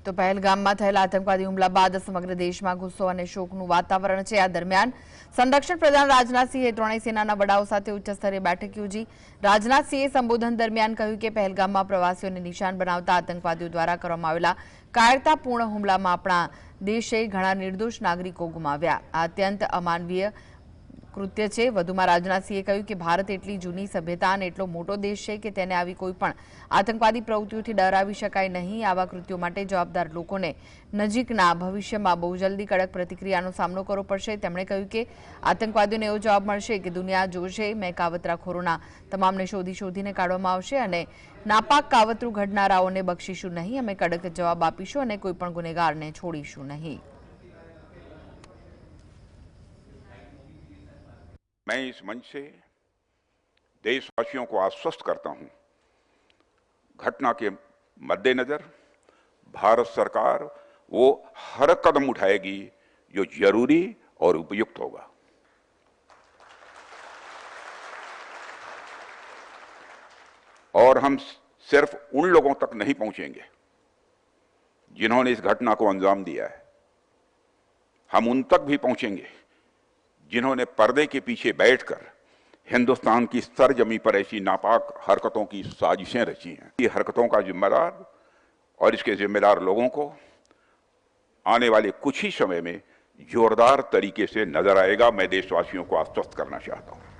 તો પહેલગામમાં થયેલા આતંકવાદી હુમલા બાદ સમગ્ર દેશમાં ગુસ્સો અને શોકનું વાતાવરણ છે। આ દરમિયાન સંરક્ષણ પ્રધાન રાજનાથસિંહે ત્રણેય સેનાના વડાઓ સાથે ઉચ્ચ સ્તરીય બેઠક યોજી। રાજનાથસિંહે સંબોધન દરમિયાન કહ્યું કે પહેલગામમાં પ્રવાસીઓને નિશાન બનાવતા આતંકવાદીઓ દ્વારા કરવામાં આવેલા કાયરતાપૂર્ણ હુમલામાં આપણા દેશે ઘણા નિર્દોષ નાગરિકો ગુમાવ્યા। આ અત્યંત અમાનવીય કૃત્ય છે। વધુમાં રાજનાથસિંહે કહ્યું કે ભારત એટલી જૂની સભ્યતા અને એટલો મોટો દેશ છે કે તેને આવી કોઈ પણ આતંકવાદી પ્રવૃત્તિઓથી ડરાવી શકાય નહીં। આવા કૃત્યો માટે જવાબદાર લોકોને નજીકના ભવિષ્યમાં બહુ જલ્દી કડક પ્રતિક્રિયાનો સામનો કરવો પડશે। તેમણે કહ્યું કે આતંકવાદીઓને એવો જવાબ મળશે કે દુનિયા જોશે। મેં કાવતરાખોરોના તમામને શોધીને કાઢવામાં આવશે અને નાપાક કાવતરું ઘડનારાઓને બક્ષીશું નહીં। અમે કડક જવાબ આપીશું અને કોઈ પણ ગુનેગારને છોડીશું નહીં। मैं इस मंच से देशवासियों को आश्वस्त करता हूं, घटना के मद्देनजर भारत सरकार वो हर कदम उठाएगी जो जरूरी और उपयुक्त होगा। और हम सिर्फ उन लोगों तक नहीं पहुंचेंगे जिन्होंने इस घटना को अंजाम दिया है, हम उन तक भी पहुंचेंगे जिन्होंने पर्दे के पीछे बैठकर हिंदुस्तान की सरजमी पर ऐसी नापाक हरकतों की साजिशें रची हैं। ये हरकतों का जिम्मेदार और इसके जिम्मेदार लोगों को आने वाले कुछ ही समय में जोरदार तरीके से नजर आएगा। मैं देशवासियों को आश्वस्त करना चाहता हूं।